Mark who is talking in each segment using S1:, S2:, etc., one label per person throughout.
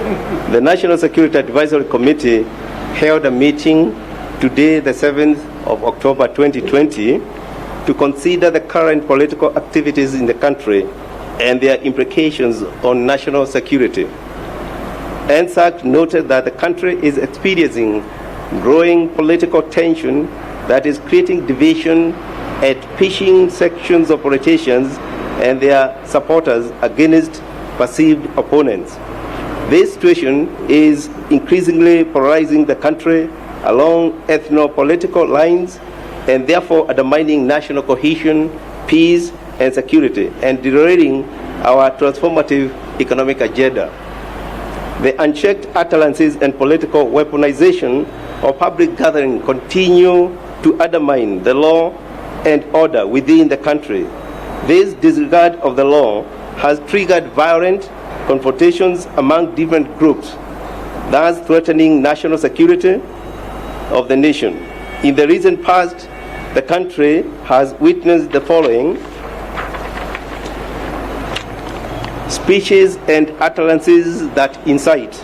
S1: The National Security Advisory Committee held a meeting today, the 7th of October 2020, to consider the current political activities in the country and their implications on national security. NSAC noted that the country is experiencing growing political tension that is creating division and pitching sections of politicians and their supporters against perceived opponents. This situation is increasingly polarizing the country along ethno-political lines and therefore undermining national cohesion, peace, and security, and derailing our transformative economic agenda. The unchecked utterances and political weaponization of public gathering continue to undermine the law and order within the country. This disregard of the law has triggered violent confrontations among different groups, thus threatening national security of the nation. In the recent past, the country has witnessed the following speeches and utterances that incite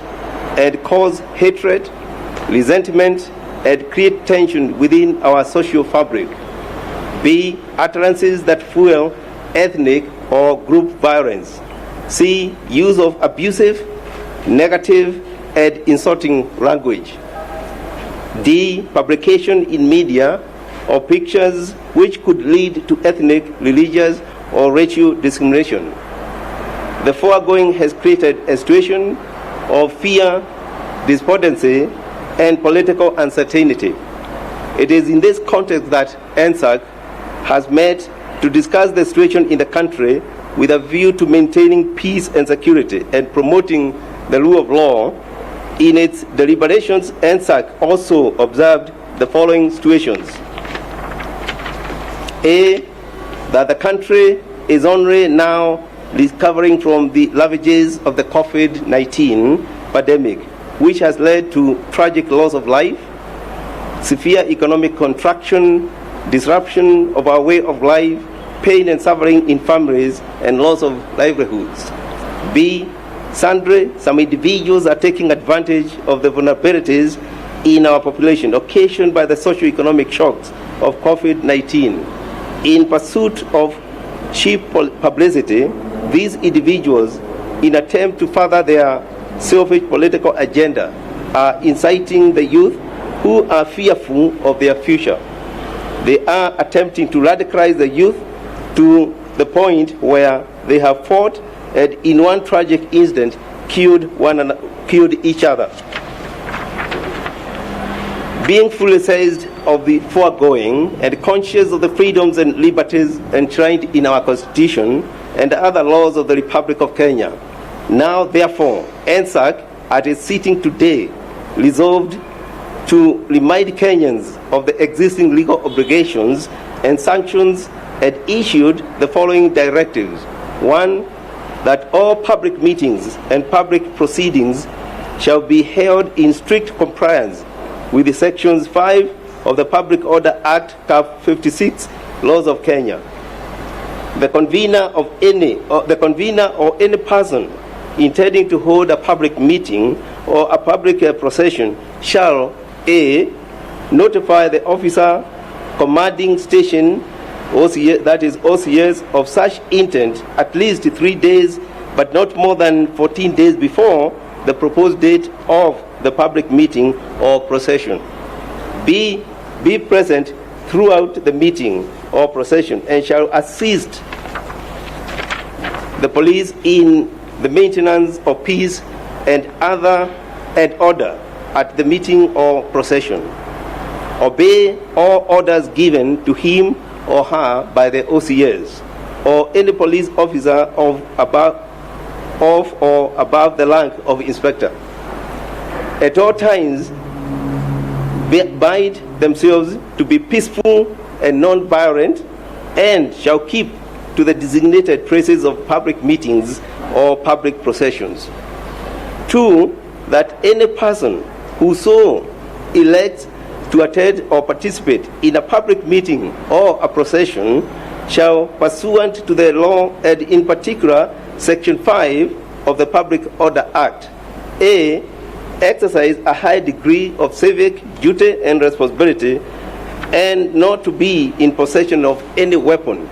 S1: and cause hatred, resentment, and create tension within our social fabric. B. Utterances that fuel ethnic or group violence. C. Use of abusive, negative, and insulting language. D. Publication in media of pictures which could lead to ethnic, religious, or racial discrimination. The foregoing has created a situation of fear, despondency, and political uncertainty. It is in this context that NSAC has met to discuss the situation in the country with a view to maintaining peace and security and promoting the rule of law. In its deliberations, NSAC also observed the following situations. A. That the country is only now recovering from the ravages of the COVID-19 pandemic, which has led to tragic loss of life, severe economic contraction, disruption of our way of life, pain and suffering in families, and loss of livelihoods. B. Some individuals are taking advantage of the vulnerabilities in our population occasioned by the socio-economic shocks of COVID-19. In pursuit of cheap publicity, these individuals, in attempt to further their selfish political agenda, are inciting the youth who are fearful of their future. They are attempting to radicalize the youth to the point where they have fought and in one tragic incident killed each other. Being fully seized of the foregoing and conscious of the freedoms and liberties enshrined in our Constitution and other laws of the Republic of Kenya, now therefore NSAC at its sitting today resolved to remind Kenyans of the existing legal obligations and sanctions and issued the following directives. 1. That all public meetings and public proceedings shall be held in strict compliance with the Sections 5 of the Public Order Act, Cap 56, Laws of Kenya. The convener or any person intending to hold a public meeting or a public procession shall A. Notify the officer commanding station, that is OCS, of such intent at least 3 days, but not more than 14 days before the proposed date of the public meeting or procession. B. Be present throughout the meeting or procession and shall assist the police in the maintenance of peace and order at the meeting or procession. Obey all orders given to him or her by the OCS or any police officer of or above the rank of inspector. At all times, bind themselves to be peaceful and non-violent, and shall keep to the designated places of public meetings or public processions. 2. That any person who so elects to attend or participate in a public meeting or a procession shall, pursuant to the law and in particular Section 5 of the Public Order Act, A, exercise a high degree of civic duty and responsibility and not to be in possession of any weapon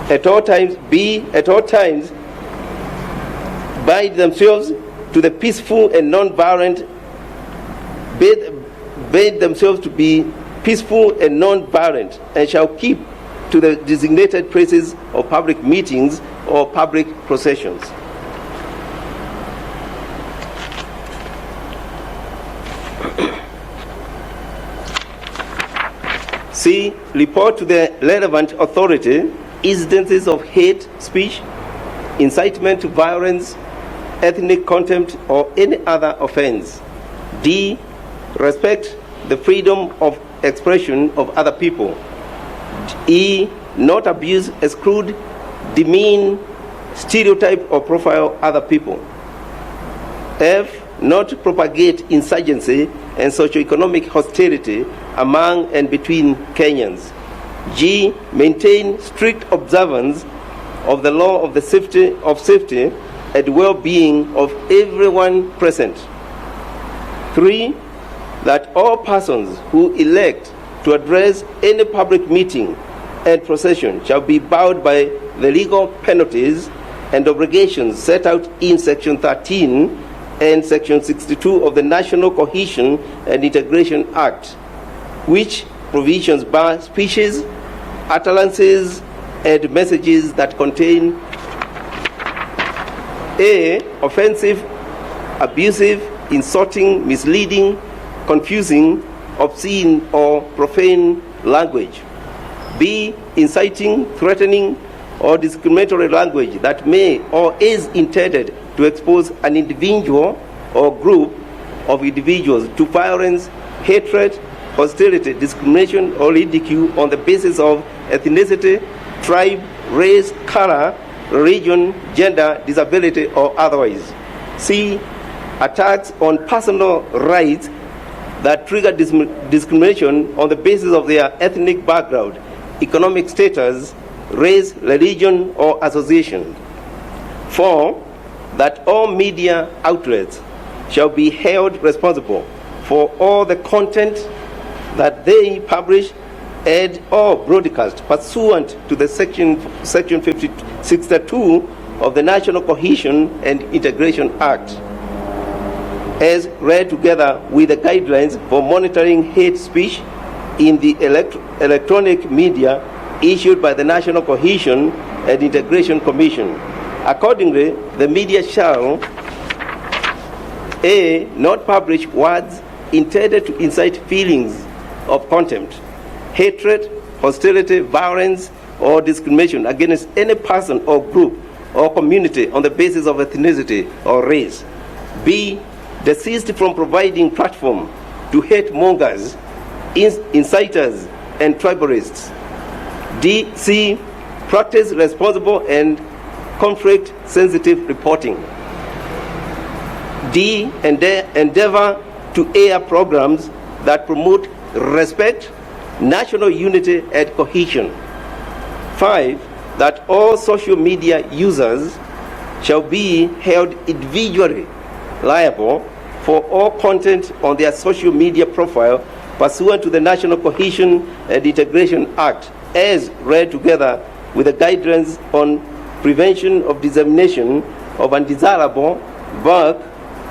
S1: at all times. B, at all times bind themselves to the peaceful and non-violent, bid themselves to be peaceful and non-violent, and shall keep to the designated places of public meetings or public processions. C, report to the relevant authority incidences of hate speech, incitement to violence, ethnic contempt, or any other offense. D, respect the freedom of expression of other people. E, not abuse, exclude, demean, stereotype, or profile other people. F, not propagate insurgency and socioeconomic hostility among and between Kenyans. G, maintain strict observance of the law of the safety and well-being of everyone present. 3, that all persons who elect to address any public meeting and procession shall be bound by the legal penalties and obligations set out in Section 13 and Section 62 of the National Cohesion and Integration Act, which provisions bar speeches, utterances, and messages that contain A, offensive, abusive, insulting, misleading, confusing, obscene, or profane language. B, inciting, threatening, or discriminatory language that may or is intended to expose an individual or group of individuals to violence, hatred, hostility, discrimination, or ridicule on the basis of ethnicity, tribe, race, color, religion, gender, disability, or otherwise. C, attacks on personal rights that trigger discrimination on the basis of their ethnic background, economic status, race, religion, or association. 4, that all media outlets shall be held responsible for all the content that they publish and or broadcast pursuant to the Section 62 of the National Cohesion and Integration Act, as read together with the guidelines for monitoring hate speech in the electronic media issued by the National Cohesion and Integration Commission. Accordingly, the media shall A, not publish words intended to incite feelings of contempt, hatred, hostility, violence, or discrimination against any person or group or community on the basis of ethnicity or race. B, desist from providing platform to hate mongers, inciters, and tribalists. C, practice responsible and conflict-sensitive reporting. D, endeavor to air programs that promote respect, national unity, and cohesion. 5, that all social media users shall be held individually liable for all content on their social media profile pursuant to the National Cohesion and Integration Act, as read together with the guidelines on prevention of dissemination of undesirable, bulk,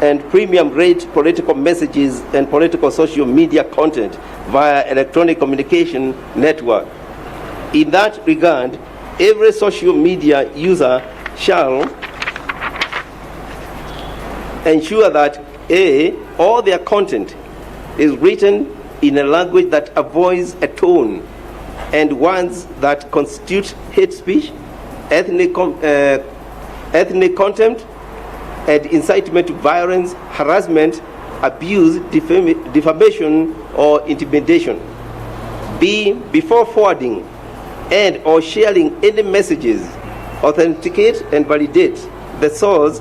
S1: and premium rate political messages and political social media content via electronic communication network. In that regard, every social media user shall ensure that A, all their content is written in a language that avoids a tone and words that constitute hate speech, ethnic contempt, and incitement to violence, harassment, abuse, defamation, or intimidation. B, before forwarding and or sharing any messages, authenticate and validate the source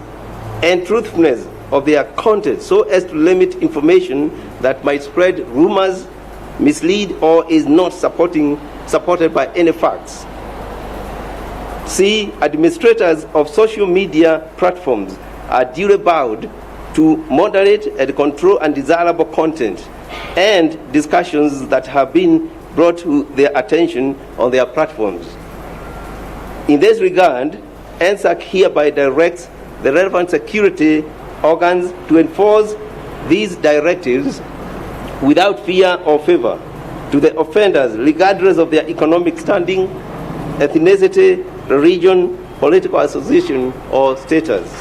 S1: and truthfulness of their content so as to limit information that might spread rumors, mislead, or is not supported by any facts. C, administrators of social media platforms are duly bound to moderate and control undesirable content and discussions that have been brought to their attention on their platforms. In this regard, NSAC hereby directs the relevant security organs to enforce these directives without fear or favor to the offenders, regardless of their economic standing, ethnicity, religion, political association, or status.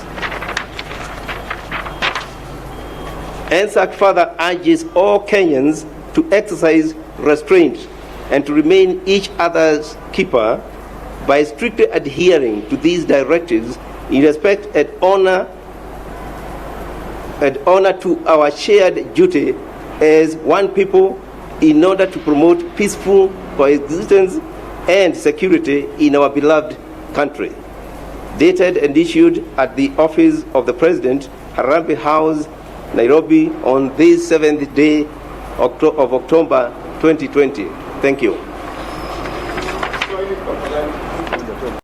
S1: NSAC further urges all Kenyans to exercise restraint and to remain each other's keeper by strictly adhering to these directives in respect and honor to our shared duty as one people in order to promote peaceful coexistence and security in our beloved country. Dated and issued at the office of the President, Harambee House, Nairobi, on this 7th day of October 2020. Thank you.